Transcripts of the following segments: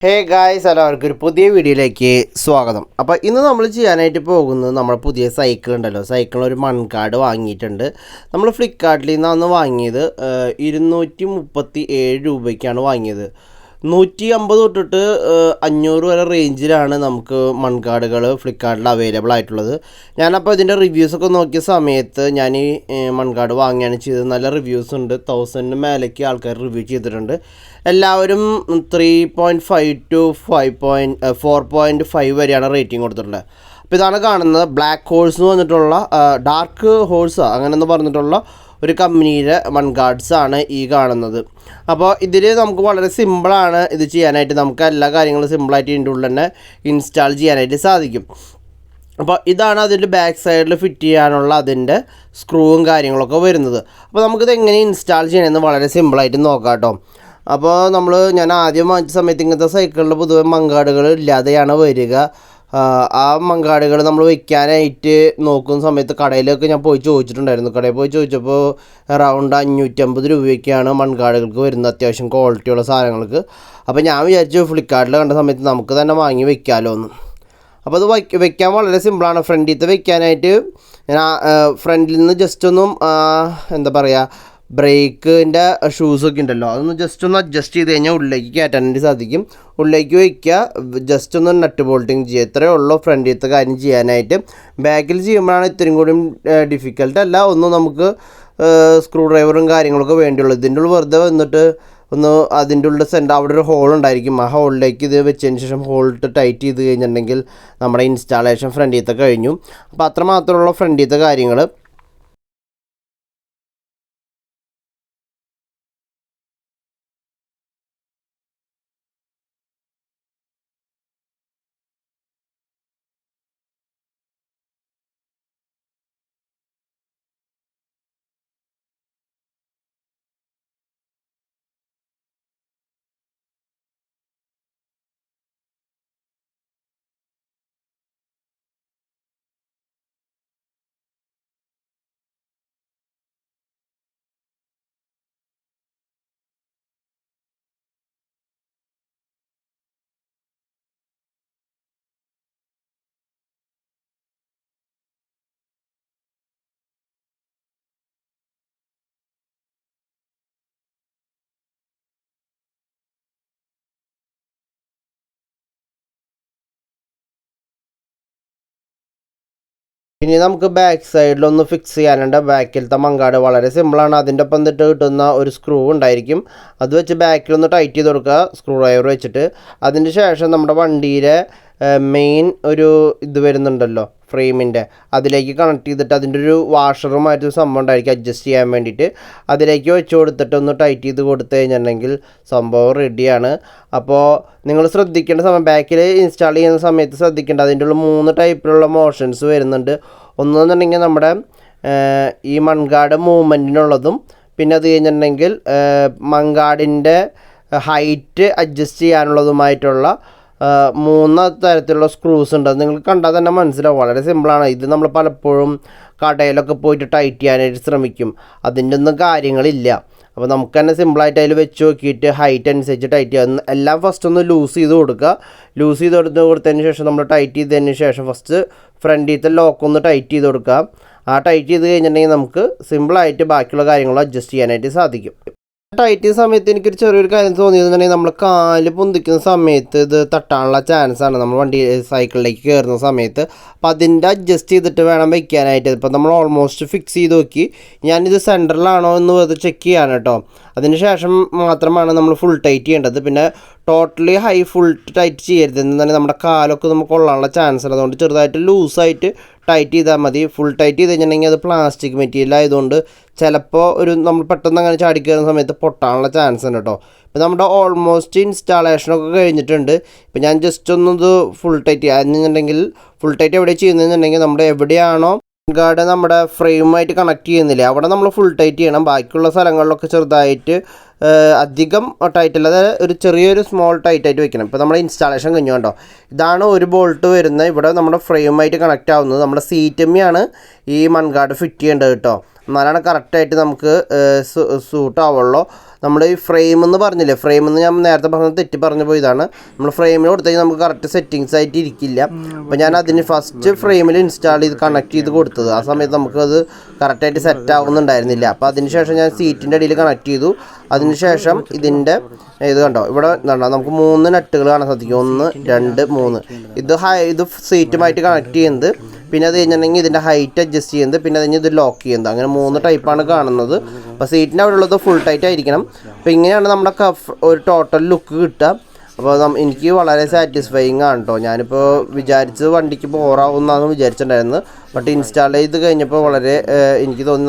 Hey guys, എല്ലാവർക്കും ഒരു പുതിയ വീഡിയോയിലേക്ക് സ്വാഗതം. അപ്പോൾ ഇന്ന് നമ്മൾ ചെയ്യാനായിട്ട് പോകുന്നത് നമ്മുടെ പുതിയ സൈക്കിൾ ഉണ്ടല്ലോ, സൈക്കിൾ ഒരു മൺകാർഡ് വാങ്ങിയിട്ടുണ്ട്. നമ്മൾ ഫ്ലിപ്കാർട്ടിൽ നിന്നാണ് വാങ്ങിയത്. 237 രൂപയ്ക്കാണ് വാങ്ങിയത്. 150 തൊട്ടിട്ട് 500 വരെ റേഞ്ചിലാണ് നമുക്ക് മൺകാർഡുകൾ ഫ്ലിപ്കാർട്ടിൽ അവൈലബിൾ ആയിട്ടുള്ളത്. ഞാനപ്പോൾ ഇതിൻ്റെ റിവ്യൂസൊക്കെ നോക്കിയ സമയത്ത് ഞാൻ ഈ മൺകാർഡ് വാങ്ങുകയാണ് ചെയ്തത്. നല്ല റിവ്യൂസ് ഉണ്ട്. 1000 മേലേക്ക് ആൾക്കാർ റിവ്യൂ ചെയ്തിട്ടുണ്ട്. എല്ലാവരും 3.5 to 4.5 വരെയാണ് റേറ്റിംഗ് കൊടുത്തിട്ടുള്ളത്. അപ്പോൾ ഇതാണ് കാണുന്നത്. ബ്ലാക്ക് ഹോഴ്സ് എന്ന് പറഞ്ഞിട്ടുള്ള ഡാർക്ക് ഹോഴ്സ് അങ്ങനെയെന്ന് പറഞ്ഞിട്ടുള്ള ഒരു കമ്പനിയുടെ മൺകാർഡ്സ് ആണ് ഈ കാണുന്നത്. അപ്പോൾ ഇതിൽ നമുക്ക് വളരെ സിമ്പിളാണ് ഇത് ചെയ്യാനായിട്ട്. നമുക്ക് എല്ലാ കാര്യങ്ങളും സിമ്പിളായിട്ട് ഇതിൻ്റെ ഉള്ളിൽ തന്നെ ഇൻസ്റ്റാൾ ചെയ്യാനായിട്ട് സാധിക്കും. അപ്പോൾ ഇതാണ് അതിൻ്റെ ബാക്ക് സൈഡിൽ ഫിറ്റ് ചെയ്യാനുള്ള അതിൻ്റെ സ്ക്രൂവും കാര്യങ്ങളൊക്കെ വരുന്നത്. അപ്പോൾ നമുക്കിത് എങ്ങനെ ഇൻസ്റ്റാൾ ചെയ്യണമെന്ന് വളരെ സിമ്പിളായിട്ട് നോക്കാം കേട്ടോ. അപ്പോൾ ഞാൻ ആദ്യം വാങ്ങിച്ച സമയത്ത് ഇങ്ങനത്തെ സൈക്കിളിൽ പൊതുവെ മൺകാർഡുകൾ ഇല്ലാതെയാണ് വരിക. ആ മൺകാർഡുകൾ നമ്മൾ വയ്ക്കാനായിട്ട് നോക്കുന്ന സമയത്ത് കടയിലൊക്കെ ഞാൻ പോയി ചോദിച്ചിട്ടുണ്ടായിരുന്നു. കടയിൽ പോയി ചോദിച്ചപ്പോൾ അറൗണ്ട് 550 രൂപയ്ക്കാണ് മൺകാർഡുകൾക്ക് വരുന്നത്, അത്യാവശ്യം ക്വാളിറ്റിയുള്ള സാധനങ്ങൾക്ക്. അപ്പോൾ ഞാൻ വിചാരിച്ചു ഫ്ലിപ്കാർട്ടിൽ കണ്ട സമയത്ത് നമുക്ക് തന്നെ വാങ്ങി വെക്കാമല്ലോ എന്ന്. അപ്പോൾ അത് വെക്കാൻ വളരെ സിമ്പിളാണ്. ഫ്രണ്ടിലത്തെ വെക്കാനായിട്ട് ഞാൻ ഫ്രണ്ടിൽ നിന്ന് ജസ്റ്റ് ഒന്നും എന്താ പറയുക, ബ്രേക്കിൻ്റെ ഷൂസൊക്കെ ഉണ്ടല്ലോ, അതൊന്ന് ജസ്റ്റ് ഒന്ന് അഡ്ജസ്റ്റ് ചെയ്ത് കഴിഞ്ഞാൽ ഉള്ളിലേക്ക് കയറ്റാനായിട്ട് സാധിക്കും. ഉള്ളിലേക്ക് വയ്ക്കുക, ജസ്റ്റ് ഒന്ന് നട്ട് ബോൾട്ടിങ് ചെയ്യുക. ഇത്രയേ ഉള്ളൂ ഫ്രണ്ടിലത്തെ കാര്യം ചെയ്യാനായിട്ട്. ബാക്കിൽ ചെയ്യുമ്പോഴാണ് ഇത്രയും കൂടി ഡിഫിക്കൽട്ട് അല്ല. ഒന്നും നമുക്ക് സ്ക്രൂ ഡ്രൈവറും കാര്യങ്ങളൊക്കെ വേണ്ടിയുള്ളൂ. ഇതിൻ്റെ ഉള്ളിൽ വെറുതെ വന്നിട്ട് ഒന്ന് അതിൻ്റെ ഉള്ളിൽ അവിടെ ഒരു ഹോൾ ഉണ്ടായിരിക്കും. ആ ഹോളിലേക്ക് ഇത് വെച്ചതിന് ശേഷം ഹോളിട്ട് ടൈറ്റ് ചെയ്ത് കഴിഞ്ഞിട്ടുണ്ടെങ്കിൽ നമ്മുടെ ഇൻസ്റ്റാളേഷൻ ഫ്രണ്ടിലത്തെ കഴിഞ്ഞു. അപ്പോൾ അത്രമാത്രമുള്ള ഫ്രണ്ടിലത്തെ കാര്യങ്ങൾ. ഇനി നമുക്ക് ബാക്ക് സൈഡിലൊന്ന് ഫിക്സ് ചെയ്യാനുണ്ട്. ബാക്കിലത്തെ മൺകാർഡ് വളരെ സിമ്പിളാണ്. അതിൻ്റെ ഒപ്പം എന്നിട്ട് കിട്ടുന്ന ഒരു സ്ക്രൂ ഉണ്ടായിരിക്കും, അത് വെച്ച് ബാക്കിലൊന്ന് ടൈറ്റ് ചെയ്ത് കൊടുക്കുക സ്ക്രൂ ഡ്രൈവർ വെച്ചിട്ട്. അതിന് ശേഷം നമ്മുടെ വണ്ടിയിലെ മെയിൻ ഒരു ഇത് വരുന്നുണ്ടല്ലോ ഫ്രെയിമിൻ്റെ, അതിലേക്ക് കണക്ട് ചെയ്തിട്ട് അതിൻ്റെ ഒരു വാഷറുമായിട്ടൊരു സംഭവം ഉണ്ടായിരിക്കും അഡ്ജസ്റ്റ് ചെയ്യാൻ വേണ്ടിയിട്ട്. അതിലേക്ക് വെച്ച് കൊടുത്തിട്ട് ഒന്ന് ടൈറ്റ് ചെയ്ത് കൊടുത്തു കഴിഞ്ഞിട്ടുണ്ടെങ്കിൽ സംഭവം റെഡിയാണ്. അപ്പോൾ നിങ്ങൾ ശ്രദ്ധിക്കേണ്ട സമയം, ബാക്കിൽ ഇൻസ്റ്റാൾ ചെയ്യുന്ന സമയത്ത് ശ്രദ്ധിക്കേണ്ട, അതിൻ്റെ ഉള്ള 3 ടൈപ്പിലുള്ള മോഷൻസ് വരുന്നുണ്ട്. ഒന്നെന്നുണ്ടെങ്കിൽ നമ്മുടെ ഈ മൺകാർഡ് മൂവ്മെൻറ്റിനുള്ളതും, പിന്നെ അത് കഴിഞ്ഞിട്ടുണ്ടെങ്കിൽ മൺകാർഡിൻ്റെ ഹൈറ്റ് അഡ്ജസ്റ്റ് ചെയ്യാനുള്ളതുമായിട്ടുള്ള 3 തരത്തിലുള്ള സ്ക്രൂസ് ഉണ്ട്. അത് നിങ്ങൾക്ക് കണ്ടാൽ തന്നെ മനസ്സിലാവും. വളരെ സിമ്പിളാണ്. ഇത് നമ്മൾ പലപ്പോഴും കടയിലൊക്കെ പോയിട്ട് ടൈറ്റ് ചെയ്യാനായിട്ട് ശ്രമിക്കും, അതിൻ്റെ ഒന്നും കാര്യങ്ങളില്ല. അപ്പോൾ നമുക്ക് തന്നെ സിമ്പിളായിട്ട് അതിൽ വെച്ച് നോക്കിയിട്ട് ഹൈറ്റ് അനുസരിച്ച് ടൈറ്റ് ചെയ്യുക. എല്ലാം ഫസ്റ്റ് ഒന്ന് ലൂസ് ചെയ്ത് കൊടുക്കുക. ലൂസ് ചെയ്ത് കൊടുത്തതിന് ശേഷം നമ്മൾ ടൈറ്റ് ചെയ്തതിന് ശേഷം ഫസ്റ്റ് ഫ്രണ്ടിലത്തെ ലോക്കൊന്ന് ടൈറ്റ് ചെയ്ത് കൊടുക്കുക. ആ ടൈറ്റ് ചെയ്ത് കഴിഞ്ഞിട്ടുണ്ടെങ്കിൽ നമുക്ക് സിമ്പിളായിട്ട് ബാക്കിയുള്ള കാര്യങ്ങൾ അഡ്ജസ്റ്റ് ചെയ്യാനായിട്ട് സാധിക്കും. ടൈറ്റ് ചെയ്യുന്ന സമയത്ത് എനിക്കൊരു ചെറിയൊരു കാര്യം തോന്നിയതെന്നുണ്ടെങ്കിൽ, നമ്മൾ കാല് പൊന്തിക്കുന്ന സമയത്ത് ഇത് തട്ടാനുള്ള ചാൻസാണ് നമ്മൾ വണ്ടി സൈക്കിളിലേക്ക് കയറുന്ന സമയത്ത്. അപ്പോൾ അതിൻ്റെ അഡ്ജസ്റ്റ് ചെയ്തിട്ട് വേണം വയ്ക്കാനായിട്ട്. ഇപ്പോൾ നമ്മൾ ഓൾമോസ്റ്റ് ഫിക്സ് ചെയ്ത് നോക്കി. ഞാനിത് സെൻറ്ററിലാണോ എന്ന് വെറുതെ ചെക്ക് ചെയ്യാണ് കേട്ടോ. അതിന് ശേഷം മാത്രമാണ് നമ്മൾ ഫുൾ ടൈറ്റ് ചെയ്യേണ്ടത്. പിന്നെ ടോട്ടലി ഫുൾ ടൈറ്റ് ചെയ്യരുത്, എന്നാലും നമ്മുടെ കാലൊക്കെ നമുക്ക് കൊള്ളാനുള്ള ചാൻസ് ഉണ്ട്. അതുകൊണ്ട് ചെറുതായിട്ട് ലൂസായിട്ട് ടൈറ്റ് ചെയ്താൽ മതി. ഫുൾ ടൈറ്റ് ചെയ്ത് കഴിഞ്ഞിട്ടുണ്ടെങ്കിൽ അത് പ്ലാസ്റ്റിക് മെറ്റീരിയൽ ആയതുകൊണ്ട് ചിലപ്പോൾ നമ്മൾ പെട്ടെന്ന് അങ്ങനെ ചാടിക്കയറുന്ന സമയത്ത് പൊട്ടാനുള്ള ചാൻസ് ഉണ്ട് കേട്ടോ. ഇപ്പോൾ നമ്മുടെ ഓൾമോസ്റ്റ് ഇൻസ്റ്റാളേഷനൊക്കെ കഴിഞ്ഞിട്ടുണ്ട്. ഇപ്പോൾ ഞാൻ ജസ്റ്റ് ഒന്നത് ഫുൾ ടൈറ്റ് ചെയ്യാന്നുണ്ടെങ്കിൽ, ഫുൾ ടൈറ്റ് എവിടെ ചെയ്യുന്നതെന്നുണ്ടെങ്കിൽ നമ്മുടെ എവിടെയാണോ മൺകാർഡ് നമ്മുടെ ഫ്രെയിമായിട്ട് കണക്ട് ചെയ്യുന്നില്ല അവിടെ നമ്മൾ ഫുൾ ടൈറ്റ് ചെയ്യണം. ബാക്കിയുള്ള സ്ഥലങ്ങളിലൊക്കെ ചെറുതായിട്ട് അധികം ടൈറ്റ് അല്ലാതെ ഒരു ചെറിയൊരു സ്മോൾ ടൈറ്റായിട്ട് വെക്കണം. ഇപ്പോൾ നമ്മുടെ ഇൻസ്റ്റാളേഷൻ കഴിഞ്ഞു കണ്ടോ. ഇതാണ് ഒരു ബോൾട്ട് വരുന്നത്. ഇവിടെ നമ്മുടെ ഫ്രെയിമായിട്ട് കണക്റ്റ് ആവുന്നത്. നമ്മുടെ സീറ്റമ്മിയാണ് ഈ മൺകാർഡ് ഫിറ്റ് ചെയ്യേണ്ടത് കേട്ടോ. എന്നാലാണ് കറക്റ്റായിട്ട് നമുക്ക് സൂട്ട് ആവുള്ളൂ. നമ്മുടെ ഈ ഫ്രെയിം എന്ന് പറഞ്ഞില്ലേ, ഫ്രെയിം എന്ന് ഞാൻ നേരത്തെ പറഞ്ഞത് തെറ്റി പറഞ്ഞു പോയതാണ്. നമ്മൾ ഫ്രെയിമിൽ കൊടുത്തെങ്കിൽ നമുക്ക് കറക്റ്റ് സെറ്റിങ്സ് ആയിട്ട് ഇരിക്കില്ല. അപ്പോൾ ഞാൻ അതിന് ഫസ്റ്റ് ഫ്രെയിമിൽ ഇൻസ്റ്റാൾ ചെയ്ത് കണക്ട് ചെയ്ത് കൊടുത്തത്. ആ സമയത്ത് നമുക്കത് കറക്റ്റായിട്ട് സെറ്റ് ആവുന്നുണ്ടായിരുന്നില്ല. അപ്പോൾ അതിന് ശേഷം ഞാൻ സീറ്റിൻ്റെ അടിയിൽ കണക്ട് ചെയ്തു. അതിനുശേഷം ഇതിൻ്റെ ഇത് കണ്ടോ, ഇവിടെ കണ്ടോ നമുക്ക് 3 നട്ടുകൾ കാണാൻ സാധിക്കും. 1 2 3. ഇത് സീറ്റുമായിട്ട് കണക്ട് ചെയ്യുന്നത്. പിന്നെ അത് കഴിഞ്ഞിട്ടുണ്ടെങ്കിൽ ഇതിൻ്റെ ഹൈറ്റ് അഡ്ജസ്റ്റ് ചെയ്യുന്നത്. പിന്നെ അത് ഇത് ലോക്ക് ചെയ്യുന്നത്. അങ്ങനെ 3 ടൈപ്പാണ് കാണുന്നത്. അപ്പോൾ സീറ്റിൻ്റെ അവിടെ ഉള്ളത് ഫുൾ ടൈറ്റ് ആയിരിക്കണം. അപ്പോൾ ഇങ്ങനെയാണ് നമ്മുടെ ഒരു ടോട്ടൽ ലുക്ക് കിട്ടുക. അപ്പോൾ എനിക്ക് വളരെ സാറ്റിസ്ഫൈയിങ് ആണ് കേട്ടോ. ഞാനിപ്പോൾ വിചാരിച്ച് വണ്ടിക്ക് ബോറാവുമെന്നാണ് വിചാരിച്ചിട്ടുണ്ടായിരുന്നത്. ബട്ട് ഇൻസ്റ്റാൾ ചെയ്ത് കഴിഞ്ഞപ്പോൾ വളരെ എനിക്ക് തോന്നി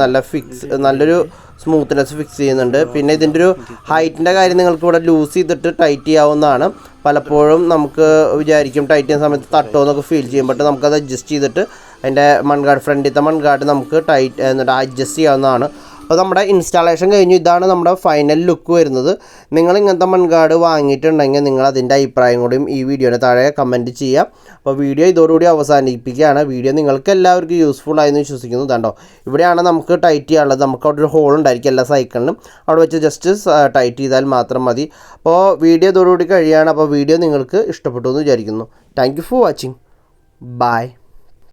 നല്ലൊരു സ്മൂത്ത്നെസ് ഫിക്സ് ചെയ്യുന്നുണ്ട്. പിന്നെ ഇതിൻ്റെ ഒരു ഹൈറ്റിൻ്റെ കാര്യം നിങ്ങൾക്ക് ഇവിടെ ലൂസ് ചെയ്തിട്ട് ടൈറ്റ് ചെയ്യാവുന്നതാണ്. പലപ്പോഴും നമുക്ക് വിചാരിക്കും ടൈറ്റ് ചെയ്യുന്ന സമയത്ത് തട്ടോ എന്നൊക്കെ ഫീൽ ചെയ്യും. ബട്ട് നമുക്കത് അഡ്ജസ്റ്റ് ചെയ്തിട്ട് അതിൻ്റെ ഫ്രണ്ടിലത്തെ മൺഗാർഡ് നമുക്ക് അഡ്ജസ്റ്റ് ചെയ്യാവുന്നതാണ്. അപ്പോൾ നമ്മുടെ ഇൻസ്റ്റാളേഷൻ കഴിഞ്ഞു. ഇതാണ് നമ്മുടെ ഫൈനൽ ലുക്ക് വരുന്നത്. നിങ്ങൾ ഇങ്ങനത്തെ മൺഗാർഡ് വാങ്ങിയിട്ടുണ്ടെങ്കിൽ നിങ്ങൾ അതിൻ്റെ അഭിപ്രായം കൂടിയും ഈ വീഡിയോയുടെ താഴെ കമൻറ്റ് ചെയ്യാം. അപ്പോൾ വീഡിയോ ഇതോടുകൂടി അവസാനിപ്പിക്കുകയാണ്. വീഡിയോ നിങ്ങൾക്ക് എല്ലാവർക്കും യൂസ്ഫുൾ ആയെന്ന് വിശ്വസിക്കുന്നു. ഇതാണ്ടോ, ഇവിടെയാണ് നമുക്ക് ടൈറ്റ് ചെയ്യാനുള്ളത്. നമുക്ക് അവിടെ ഒരു ഹോൾ ഉണ്ടായിരിക്കും എല്ലാ സൈക്കിളിനും. അവിടെ വെച്ച് ജസ്റ്റ് ടൈറ്റ് ചെയ്താൽ മാത്രം മതി. അപ്പോൾ വീഡിയോ ഇതോടുകൂടി കഴിയുകയാണ്. അപ്പോൾ വീഡിയോ നിങ്ങൾക്ക് ഇഷ്ടപ്പെട്ടു എന്ന് വിചാരിക്കുന്നു. Thank you for watching. By.